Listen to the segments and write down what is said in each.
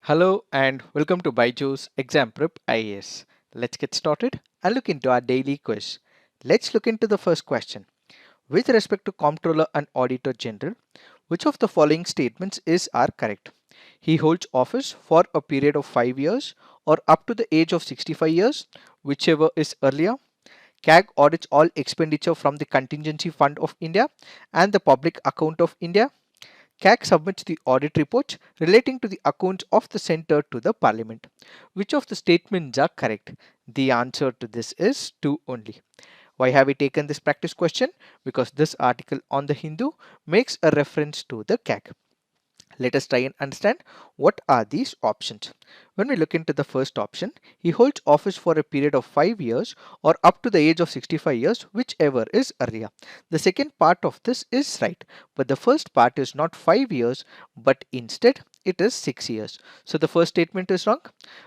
Hello and welcome to BYJU'S Exam Prep IAS. Let's get started and look into our daily quiz. Let's look into the first question. With respect to Comptroller and Auditor General, which of the following statements are correct? He holds office for a period of 5 years or up to the age of 65 years, whichever is earlier. CAG audits all expenditure from the Contingency Fund of India and the Public Account of India. CAG submits the audit report relating to the accounts of the centre to the Parliament. Which of the statements are correct? The answer to this is 2 only. Why have we taken this practice question? Because this article on the Hindu makes a reference to the CAG. Let us try and understand what are these options. When we look into the first option, he holds office for a period of 5 years or up to the age of 65 years, whichever is earlier. The second part of this is right, but the first part is not 5 years, but instead it is 6 years. So the first statement is wrong.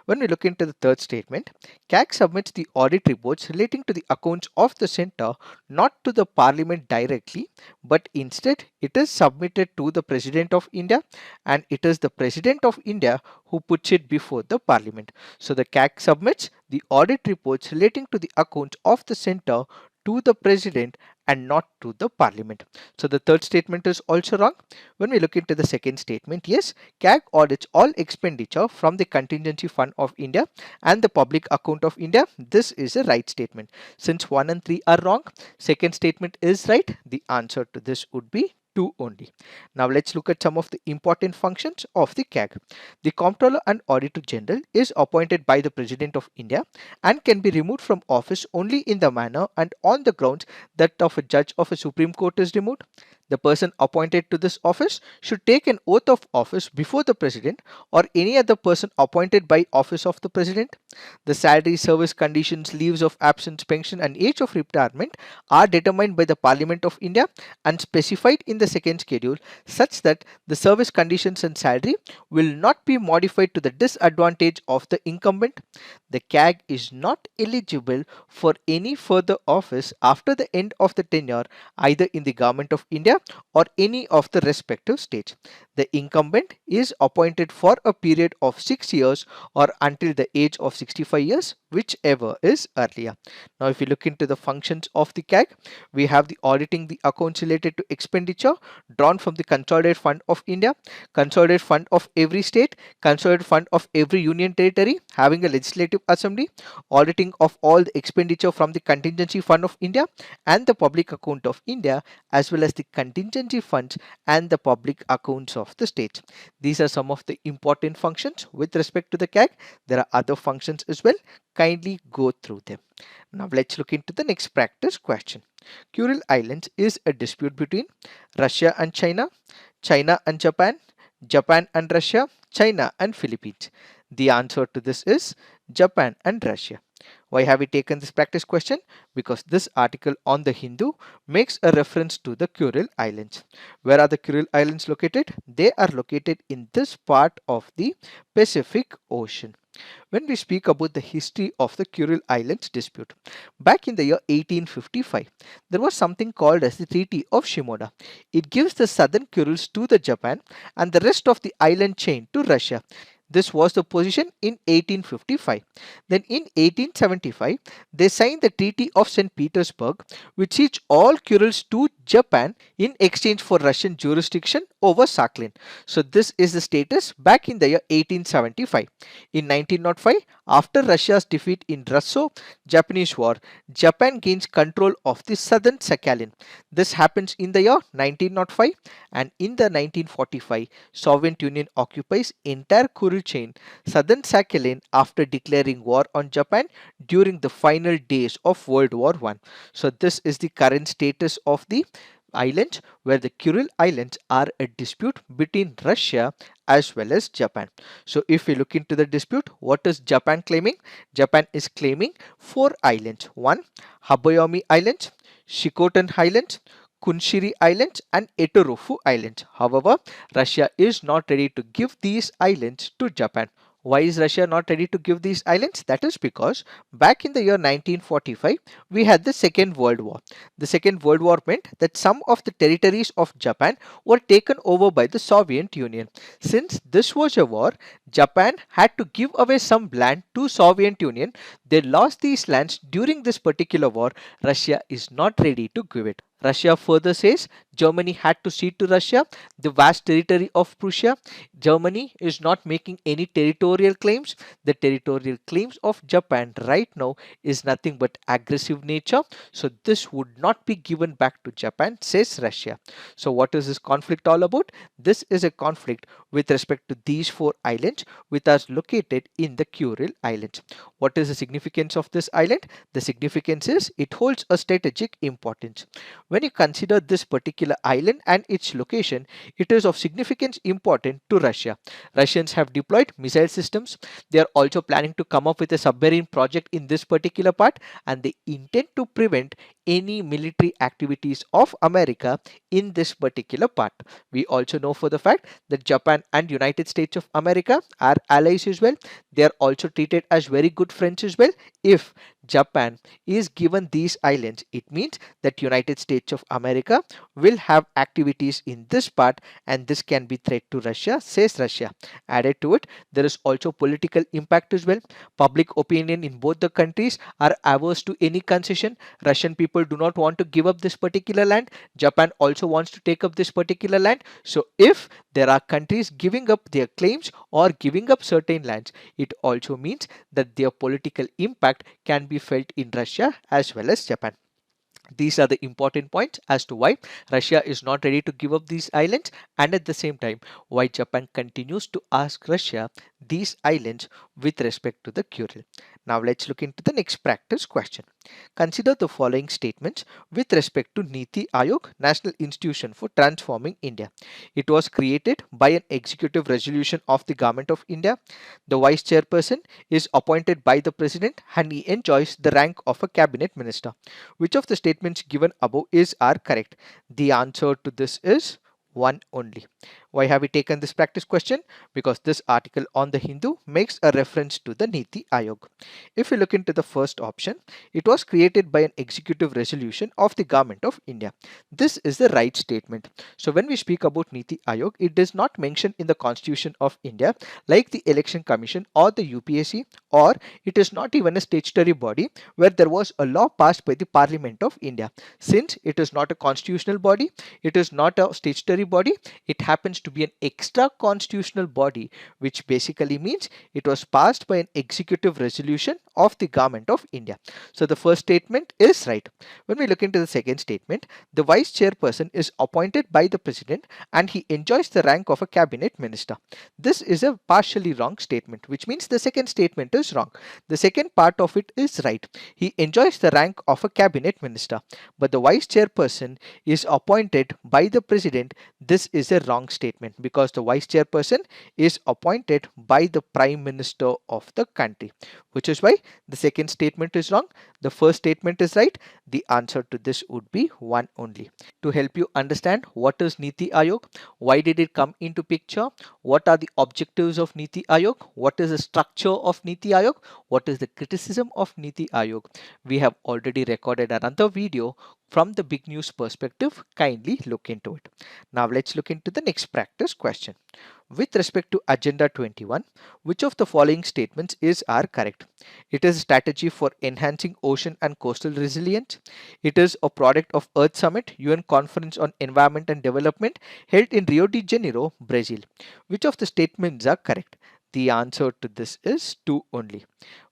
When we look into the third statement, CAG submits the audit reports relating to the accounts of the centre not to the Parliament directly, but instead it is submitted to the President of India, and it is the President of India who puts it before the Parliament. So the CAG submits the audit reports relating to the accounts of the centre to the President and not to the Parliament. So the third statement is also wrong. When we look into the second statement, yes, CAG audits all expenditure from the Contingency Fund of India and the Public Account of India. This is a right statement. Since 1 and 3 are wrong, second statement is right. The answer to this would be 2 only. Now let's look at some of the important functions of the CAG. The Comptroller and Auditor General is appointed by the President of India and can be removed from office only in the manner and on the grounds that of a judge of a Supreme Court is removed. The person appointed to this office should take an oath of office before the President or any other person appointed by office of the President. The salary, service conditions, leaves of absence, pension and age of retirement are determined by the Parliament of India and specified in the second schedule such that the service conditions and salary will not be modified to the disadvantage of the incumbent. The CAG is not eligible for any further office after the end of the tenure either in the Government of India or any of the respective states. The incumbent is appointed for a period of 6 years or until the age of 65 years, whichever is earlier. Now if you look into the functions of the CAG, we have the auditing the accounts related to expenditure drawn from the Consolidated Fund of India, Consolidated Fund of every state, Consolidated Fund of every union territory having a legislative assembly, auditing of all the expenditure from the Contingency Fund of India and the Public Account of India, as well as the contingency funds and the public accounts of the states. These are some of the important functions with respect to the CAG. There are other functions as well. Kindly go through them. Now let's look into the next practice question. Kuril Islands is a dispute between Russia and China, China and Japan, Japan and Russia, China and Philippines. The answer to this is Japan and Russia. Why have we taken this practice question? Because this article on the Hindu makes a reference to the Kuril Islands. Where are the Kuril Islands located? They are located in this part of the Pacific Ocean. When we speak about the history of the Kuril Islands dispute, back in the year 1855, there was something called as the Treaty of Shimoda. It gives the southern Kurils to the Japan and the rest of the island chain to Russia. This was the position in 1855. Then in 1875, they signed the Treaty of St. Petersburg, which ceded all Kurils to Japan in exchange for Russian jurisdiction over Sakhalin. So this is the status back in the year 1875. In 1905, after Russia's defeat in Russo-Japanese War, Japan gains control of the southern Sakhalin. This happens in the year 1905, and in the 1945, Soviet Union occupies entire Kuril chain, southern Sakhalin, after declaring war on Japan during the final days of World War I. So this is the current status of the islands, where the Kuril Islands are a dispute between Russia as well as Japan. So if we look into the dispute, what is Japan claiming? Japan is claiming 4 islands. 1. Haboyomi Islands, Shikotan Islands, Kunshiri Islands and Etorofu Islands. However, Russia is not ready to give these islands to Japan. Why is Russia not ready to give these islands? That is because back in the year 1945, we had the Second World War. The Second World War meant that some of the territories of Japan were taken over by the Soviet Union. Since this was a war, Japan had to give away some land to Soviet Union. They lost these lands during this particular war. Russia is not ready to give it. Russia further says Germany had to cede to Russia the vast territory of Prussia. Germany is not making any territorial claims. The territorial claims of Japan right now is nothing but aggressive nature. So this would not be given back to Japan, says Russia. So what is this conflict all about? This is a conflict with respect to these four islands which are located in the Kuril Islands. What is the significance of this island? The significance is it holds a strategic importance. When you consider this particular island and its location, it is of significance important to Russia. Russians have deployed missile systems. They are also planning to come up with a submarine project in this particular part, and they intend to prevent any military activities of America in this particular part. We also know for the fact that Japan and United States of America are allies as well. They are also treated as very good friends as well. If Japan is given these islands, it means that United States of America will have activities in this part, and this can be threat to Russia, says Russia. Added to it, there is also political impact as well. Public opinion in both the countries are averse to any concession. Russian people do not want to give up this particular land. Japan also wants to take up this particular land. So if there are countries giving up their claims or giving up certain lands, it also means that their political impact can be felt in Russia as well as Japan. These are the important points as to why Russia is not ready to give up these islands, and at the same time why Japan continues to ask Russia these islands with respect to the Kuril. Now let's look into the next practice question. Consider the following statements with respect to Niti Aayog, National Institution for Transforming India. It was created by an executive resolution of the Government of India. The vice chairperson is appointed by the president and he enjoys the rank of a cabinet minister. Which of the statements given above are correct? The answer to this is one only. Why have we taken this practice question? Because this article on the Hindu makes a reference to the Niti Aayog. If you look into the first option, it was created by an executive resolution of the Government of India. This is the right statement. So when we speak about Niti Aayog, it does not mention in the Constitution of India like the Election Commission or the UPSC, or it is not even a statutory body where there was a law passed by the Parliament of India. Since it is not a constitutional body, it is not a statutory body, it happens to be an extra constitutional body, which basically means it was passed by an executive resolution of the Government of India. So the first statement is right. When we look into the second statement, the vice chairperson is appointed by the president and he enjoys the rank of a cabinet minister. This is a partially wrong statement, which means the second statement is wrong. The second part of it is right. He enjoys the rank of a cabinet minister, but the vice chairperson is appointed by the president. This is a wrong statement because the vice chairperson is appointed by the prime minister of the country, which is why the second statement is wrong. The first statement is right. The answer to this would be one only. To help you understand what is Niti Aayog, why did it come into picture, what are the objectives of Niti Aayog, what is the structure of Niti Aayog, what is the criticism of Niti Aayog, we have already recorded another video from the big news perspective. Kindly look into it. Now let's look into the next practice question. With respect to Agenda 21, which of the following statements are correct? It is a strategy for enhancing ocean and coastal resilience. It is a product of Earth Summit, UN Conference on Environment and Development held in Rio de Janeiro, Brazil. Which of the statements are correct? The answer to this is 2 only.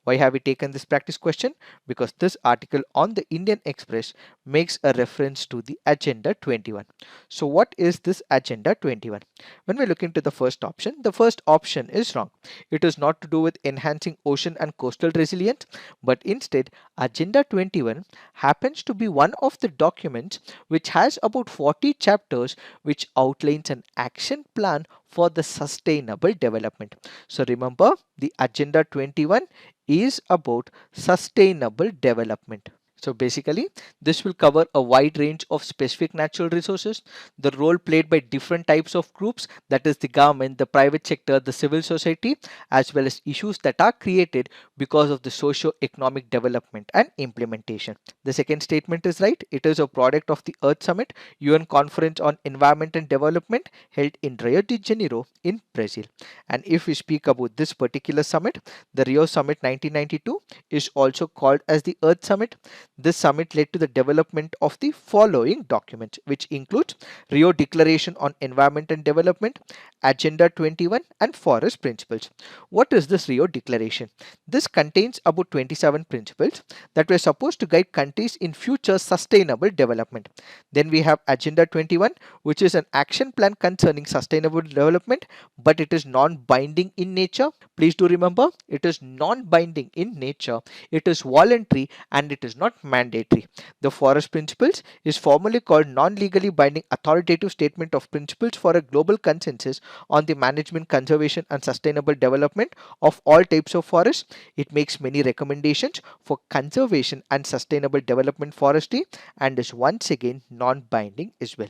Why have we taken this practice question? Because this article on the Indian Express makes a reference to the Agenda 21. So what is this Agenda 21? When we look into the first option is wrong. It is not to do with enhancing ocean and coastal resilience, but instead Agenda 21 happens to be one of the documents which has about 40 chapters which outlines an action plan for the sustainable development. So remember, the Agenda 21 is about sustainable development. So basically, this will cover a wide range of specific natural resources, the role played by different types of groups, that is the government, the private sector, the civil society, as well as issues that are created because of the socio-economic development and implementation. The second statement is right. It is a product of the Earth Summit, UN Conference on Environment and Development held in Rio de Janeiro in Brazil. And if we speak about this particular summit, the Rio Summit 1992 is also called as the Earth Summit. This summit led to the development of the following documents, which includes Rio Declaration on Environment and Development, Agenda 21, and Forest Principles. What is this Rio Declaration? This contains about 27 principles that were supposed to guide countries in future sustainable development. Then we have Agenda 21, which is an action plan concerning sustainable development, but it is non-binding in nature. Please do remember, it is non-binding in nature. It is voluntary and it is not mandatory. The Forest Principles is formally called non-legally binding authoritative statement of principles for a global consensus on the management, conservation and sustainable development of all types of forests. It makes many recommendations for conservation and sustainable development forestry and is once again non-binding as well.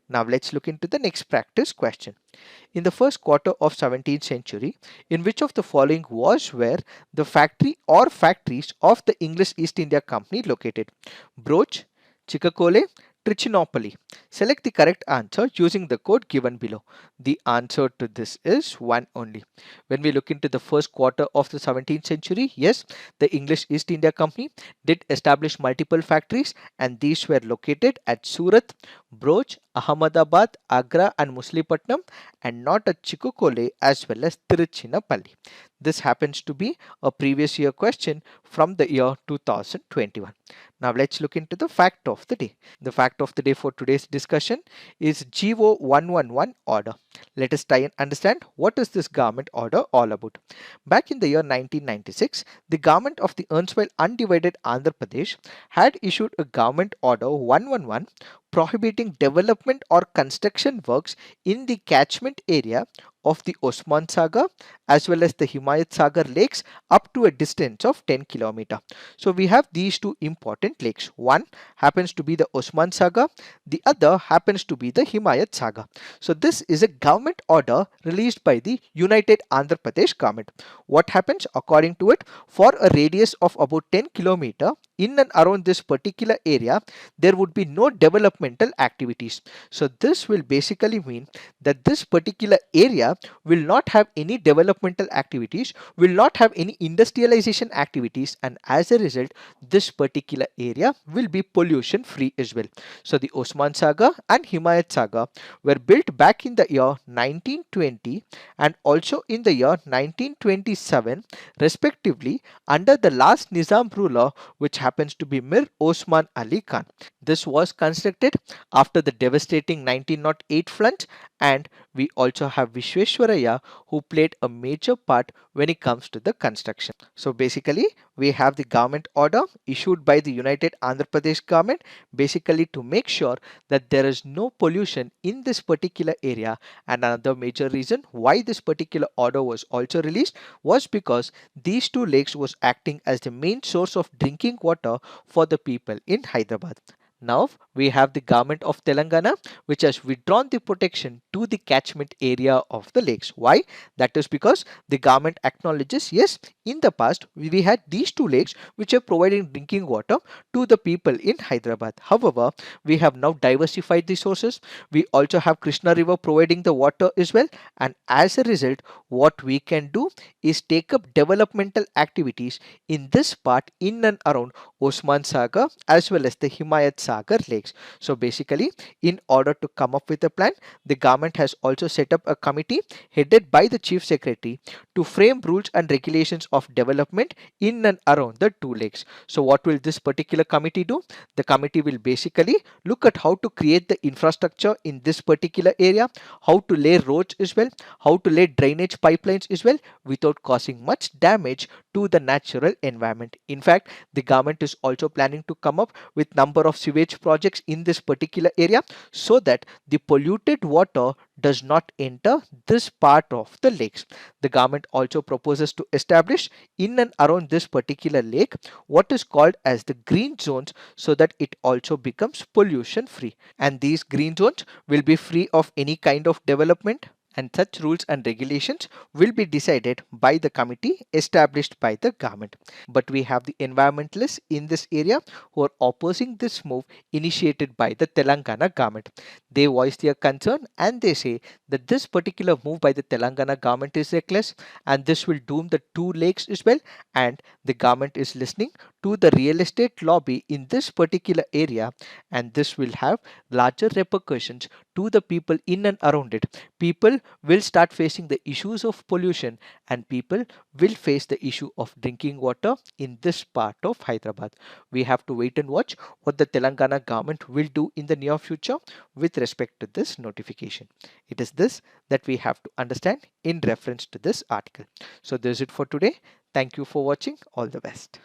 Now let's look into the next practice question. In the first quarter of 17th century, in which of the following was where the factory or factories of the English East India Company located? Broch, Chicacole, Trichinopoly. Select the correct answer using the code given below. The answer to this is one only. When we look into the first quarter of the 17th century, yes, the English East India Company did establish multiple factories and these were located at Surat, Broch, Ahmedabad, Agra and Muslipatnam and not at Chicacole as well as Tiruchinappalli. This happens to be a previous year question from the year 2021. Now let's look into the fact of the day. The fact of the day for today's discussion is GO 111 order. Let us try and understand what is this government order all about. Back in the year 1996, the government of the erstwhile undivided Andhra Pradesh had issued a government order 111 prohibiting development or construction works in the catchment area of the Osman Sagar as well as the Himayat Sagar lakes up to a distance of 10 km. So we have these two important lakes. One happens to be the Osman Sagar, the other happens to be the Himayat Sagar. So this is a government order released by the United Andhra Pradesh government. What happens according to it? For a radius of about 10 km in and around this particular area, there would be no developmental activities. So this will basically mean that this particular area will not have any developmental activities, will not have any industrialization activities, and as a result, this particular area will be pollution free as well. So the Osman Sagar and Himayat Sagar were built back in the year 1920 and also in the year 1927 respectively under the last Nizam ruler, which happens to be Mir Osman Ali Khan. This was constructed after the devastating 1908 floods, and we also have Vishweshwaraya who played a major part when it comes to the construction. So basically we have the government order issued by the United Andhra Pradesh government basically to make sure that there is no pollution in this particular area, and another major reason why this particular order was also released was because these two lakes was acting as the main source of drinking water for the people in Hyderabad. Now we have the government of Telangana which has withdrawn the protection to the catchment area of the lakes. Why? That is because the government acknowledges, yes, in the past we had these two lakes which are providing drinking water to the people in Hyderabad. However, we have now diversified the sources. We also have Krishna River providing the water as well, and as a result what we can do is take up developmental activities in this part in and around Osman Sagar as well as the Himayat Sagar lakes. So basically, in order to come up with a plan, the government has also set up a committee headed by the Chief Secretary to frame rules and regulations of development in and around the two lakes. So what will this particular committee do? The committee will basically look at how to create the infrastructure in this particular area, how to lay roads as well, how to lay drainage pipelines as well without causing much damage to the natural environment. In fact, the government is also planning to come up with number of sewage projects in this particular area so that the polluted water does not enter this part of the lakes. The government also proposes to establish in and around this particular lake what is called as the green zones so that it also becomes pollution free, and these green zones will be free of any kind of development, and such rules and regulations will be decided by the committee established by the government. But we have the environmentalists in this area who are opposing this move initiated by the Telangana government. They voice their concern and they say that this particular move by the Telangana government is reckless and this will doom the two lakes as well, and the government is listening to the real estate lobby in this particular area, and this will have larger repercussions to the people in and around it. People will start facing the issues of pollution and people will face the issue of drinking water in this part of Hyderabad. We have to wait and watch what the Telangana government will do in the near future with respect to this notification. It is this that we have to understand in reference to this article. So this is it for today. Thank you for watching. All the best.